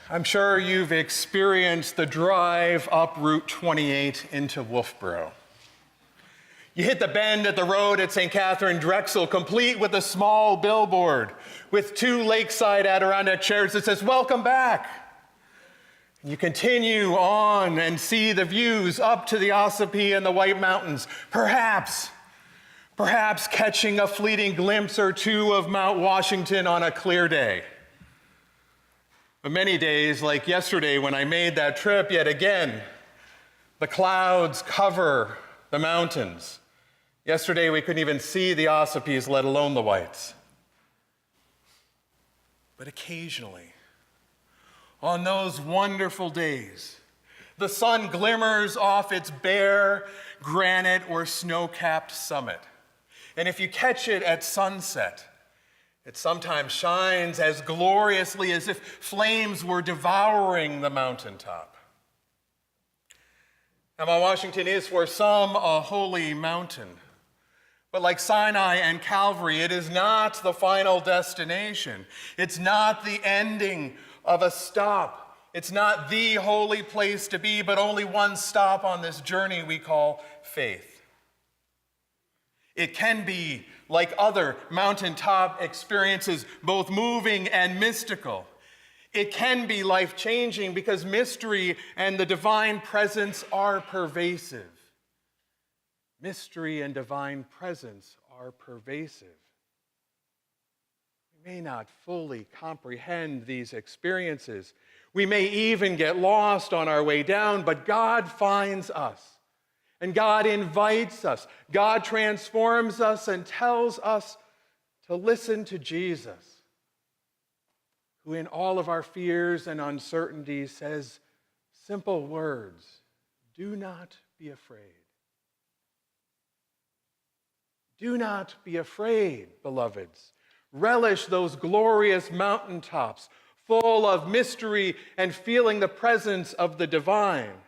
I'm sure you've experienced the drive up Route 28 into Wolfboro. You hit the bend at the road at St. Catherine Drexel, complete with a small billboard with two lakeside Adirondack chairs that says, "Welcome back." You continue on and see the views up to the Ossipee and the White Mountains, perhaps catching a fleeting glimpse or two of Mount Washington on a clear day. But many days, like yesterday when I made that trip yet again, the clouds cover the mountains. Yesterday we couldn't even see the Ossipees, let alone the Whites. But occasionally, on those wonderful days, the sun glimmers off its bare granite or snow-capped summit. And if you catch it at sunset, it sometimes shines as gloriously as if flames were devouring the mountaintop. Now, Mount Washington is for some a holy mountain. But like Sinai and Calvary, it is not the final destination. It's not the ending of a stop. It's not the holy place to be, but only one stop on this journey we call faith. It can be, like other mountaintop experiences, both moving and mystical. It can be life-changing because mystery and the divine presence are pervasive. Mystery and divine presence are pervasive. We may not fully comprehend these experiences. We may even get lost on our way down, but God finds us. And God invites us. God transforms us and tells us to listen to Jesus, who in all of our fears and uncertainties says simple words: do not be afraid. Do not be afraid, beloveds. Relish those glorious mountaintops, full of mystery and feeling the presence of the divine.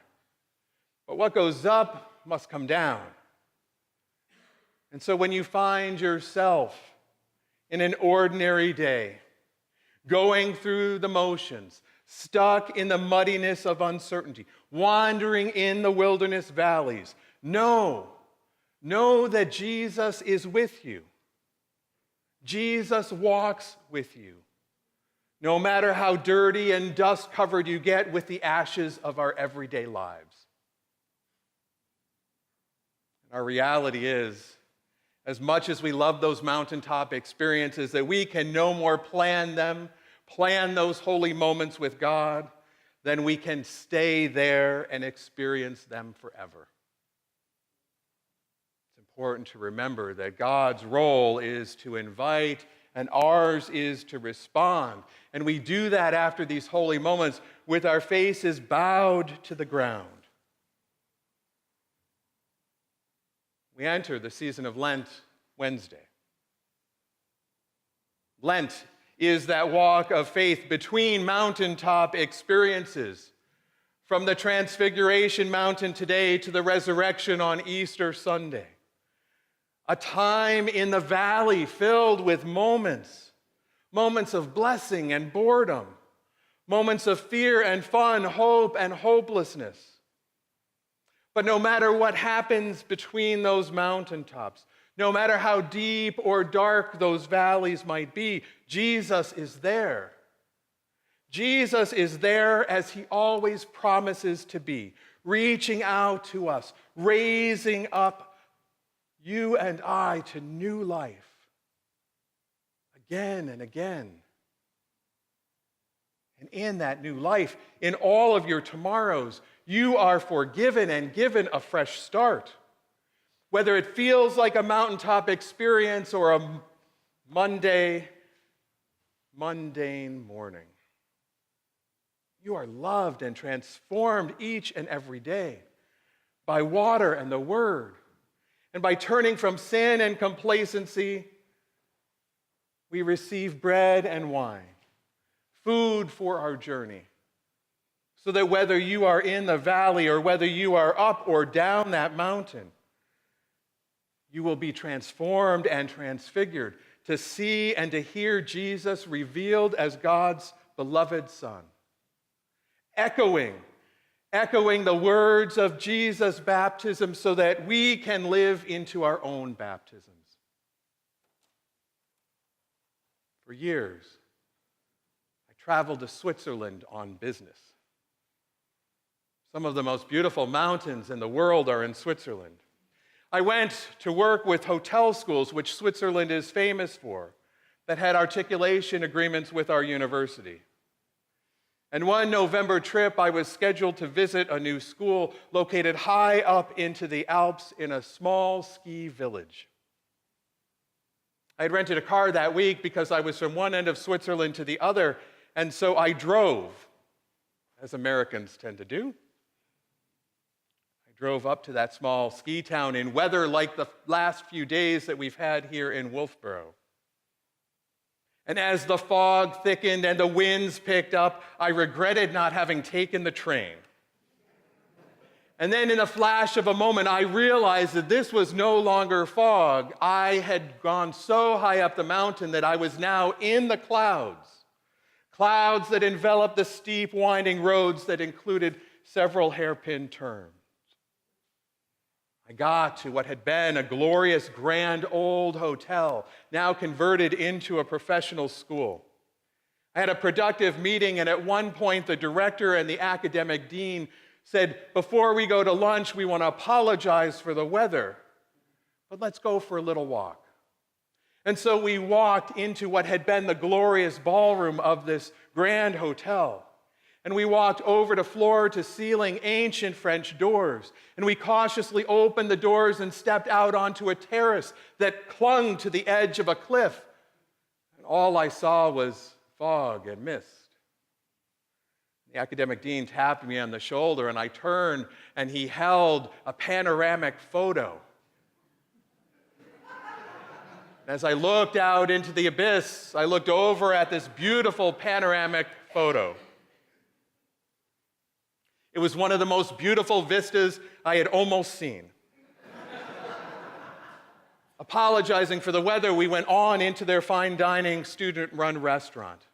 But what goes up must come down. And so when you find yourself in an ordinary day, going through the motions, stuck in the muddiness of uncertainty, wandering in the wilderness valleys, know that Jesus is with you. Jesus walks with you, no matter how dirty and dust-covered you get with the ashes of our everyday lives. Our reality is, as much as we love those mountaintop experiences, that we can no more plan those holy moments with God, than we can stay there and experience them forever. It's important to remember that God's role is to invite and ours is to respond. And we do that after these holy moments with our faces bowed to the ground. We enter the season of Lent Wednesday. Lent is that walk of faith between mountaintop experiences, from the Transfiguration Mountain today to the resurrection on Easter Sunday. A time in the valley filled with moments of blessing and boredom, moments of fear and fun, hope and hopelessness. But no matter what happens between those mountaintops, no matter how deep or dark those valleys might be, Jesus is there. Jesus is there as he always promises to be, reaching out to us, raising up you and I to new life again and again. And in that new life, in all of your tomorrows, you are forgiven and given a fresh start. Whether it feels like a mountaintop experience or a mundane morning, you are loved and transformed each and every day by water and the Word. And by turning from sin and complacency, we receive bread and wine, food for our journey, so that whether you are in the valley or whether you are up or down that mountain, you will be transformed and transfigured to see and to hear Jesus revealed as God's beloved Son. echoing the words of Jesus' baptism so that we can live into our own baptisms. For years, I traveled to Switzerland on business. Some of the most beautiful mountains in the world are in Switzerland. I went to work with hotel schools, which Switzerland is famous for, that had articulation agreements with our university. And one November trip, I was scheduled to visit a new school located high up into the Alps in a small ski village. I had rented a car that week because I was from one end of Switzerland to the other, and so I drove, as Americans tend to do. I drove up to that small ski town in weather like the last few days that we've had here in Wolfboro. And as the fog thickened and the winds picked up, I regretted not having taken the train. And then in a flash of a moment, I realized that this was no longer fog. I had gone so high up the mountain that I was now in the clouds. Clouds that enveloped the steep, winding roads that included several hairpin turns. I got to what had been a glorious, grand old hotel, now converted into a professional school. I had a productive meeting, and at one point, the director and the academic dean said, "Before we go to lunch, we want to apologize for the weather, but let's go for a little walk." And so we walked into what had been the glorious ballroom of this grand hotel. And we walked over to floor-to-ceiling ancient French doors. And we cautiously opened the doors and stepped out onto a terrace that clung to the edge of a cliff. And all I saw was fog and mist. The academic dean tapped me on the shoulder, and I turned, and he held a panoramic photo. As I looked out into the abyss, I looked over at this beautiful panoramic photo. It was one of the most beautiful vistas I had almost seen. Apologizing for the weather, we went on into their fine dining, student-run restaurant.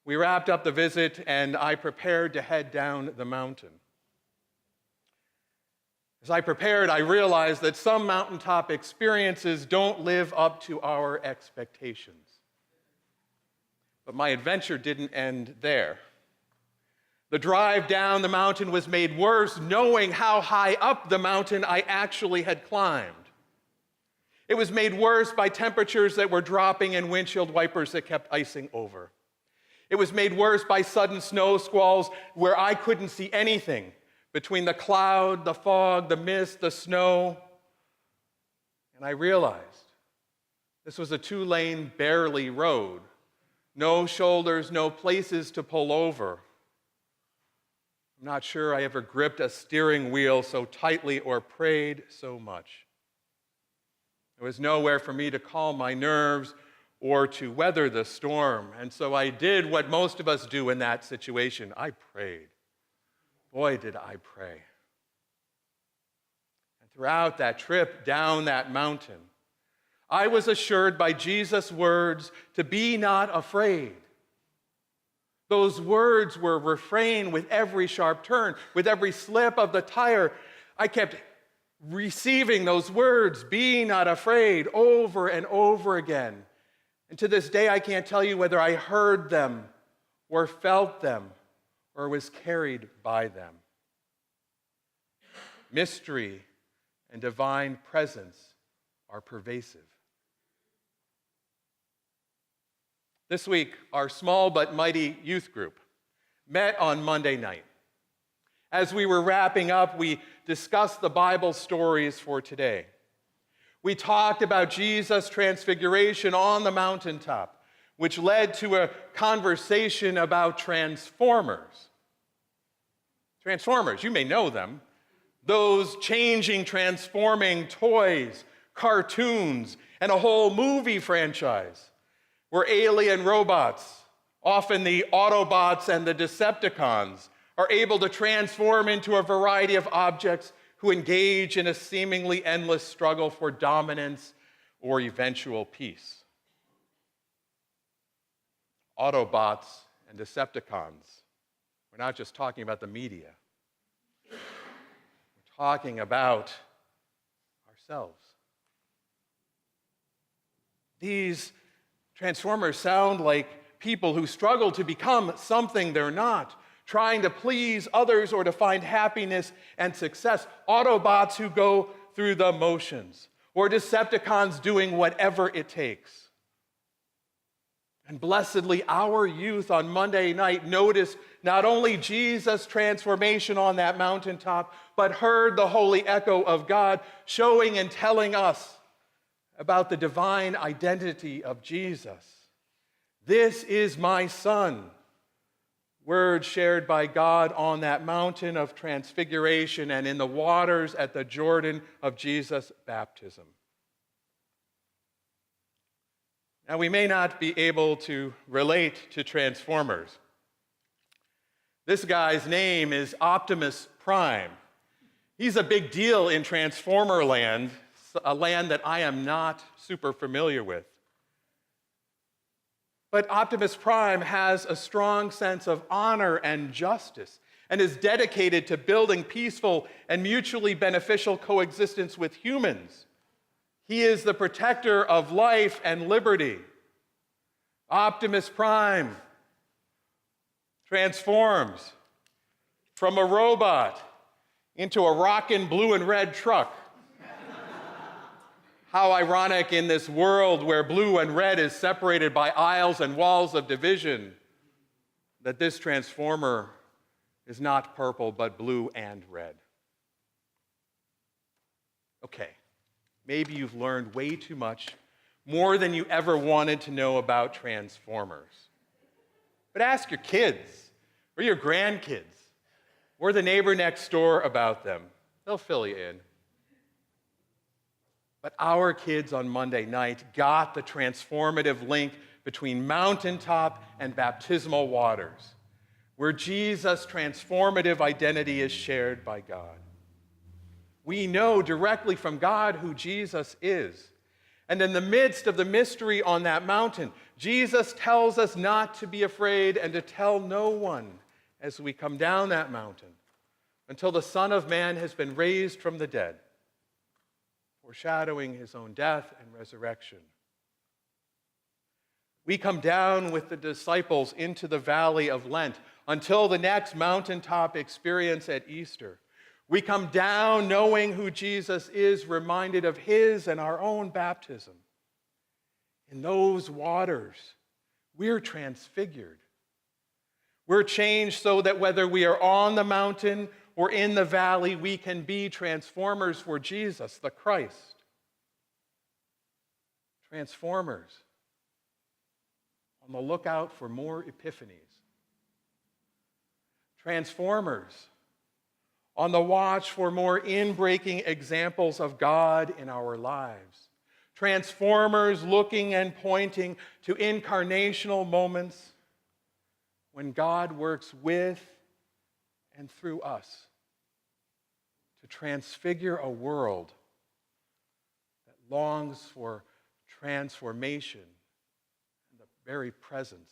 We wrapped up the visit, and I prepared to head down the mountain. As I prepared, I realized that some mountaintop experiences don't live up to our expectations. But my adventure didn't end there. The drive down the mountain was made worse knowing how high up the mountain I actually had climbed. It was made worse by temperatures that were dropping and windshield wipers that kept icing over. It was made worse by sudden snow squalls where I couldn't see anything between the cloud, the fog, the mist, the snow. And I realized this was a 2-lane, barely road. No shoulders, no places to pull over. I'm not sure I ever gripped a steering wheel so tightly or prayed so much. There was nowhere for me to calm my nerves or to weather the storm. And so I did what most of us do in that situation. I prayed. Boy, did I pray. And throughout that trip down that mountain, I was assured by Jesus' words to be not afraid. Those words were refrained with every sharp turn, with every slip of the tire. I kept receiving those words, be not afraid, over and over again. And to this day, I can't tell you whether I heard them or felt them or was carried by them. Mystery and divine presence are pervasive. This week, our small but mighty youth group met on Monday night. As we were wrapping up, we discussed the Bible stories for today. We talked about Jesus' transfiguration on the mountaintop, which led to a conversation about transformers. Transformers, you may know them. Those changing, transforming toys, cartoons, and a whole movie franchise where alien robots, often the Autobots and the Decepticons, are able to transform into a variety of objects who engage in a seemingly endless struggle for dominance or eventual peace. Autobots and Decepticons. We're not just talking about the media. We're talking about ourselves. These transformers sound like people who struggle to become something they're not, trying to please others or to find happiness and success. Autobots who go through the motions, or Decepticons doing whatever it takes. And blessedly, our youth on Monday night noticed not only Jesus' transformation on that mountaintop, but heard the holy echo of God showing and telling us about the divine identity of Jesus. This is my Son. Words shared by God on that mountain of transfiguration and in the waters at the Jordan of Jesus' baptism. Now, we may not be able to relate to Transformers. This guy's name is Optimus Prime. He's a big deal in Transformer land, a land that I am not super familiar with. But Optimus Prime has a strong sense of honor and justice and is dedicated to building peaceful and mutually beneficial coexistence with humans. He is the protector of life and liberty. Optimus Prime transforms from a robot into a rockin' blue and red truck. How ironic in this world where blue and red is separated by aisles and walls of division, that this transformer is not purple, but blue and red. Okay, maybe you've learned way too much, more than you ever wanted to know about Transformers. But ask your kids, or your grandkids, or the neighbor next door about them. They'll fill you in. But our kids on Monday night got the transformative link between mountaintop and baptismal waters, where Jesus' transformative identity is shared by God. We know directly from God who Jesus is. And in the midst of the mystery on that mountain, Jesus tells us not to be afraid and to tell no one as we come down that mountain until the Son of Man has been raised from the dead, foreshadowing his own death and resurrection. We come down with the disciples into the valley of Lent until the next mountaintop experience at Easter. We come down knowing who Jesus is, reminded of his and our own baptism. In those waters, we're transfigured. We're changed so that whether we are on the mountain or in the valley, we can be transformers for Jesus, the Christ. Transformers on the lookout for more epiphanies. Transformers on the watch for more in-breaking examples of God in our lives. Transformers looking and pointing to incarnational moments when God works with and through us to transfigure a world that longs for transformation and the very presence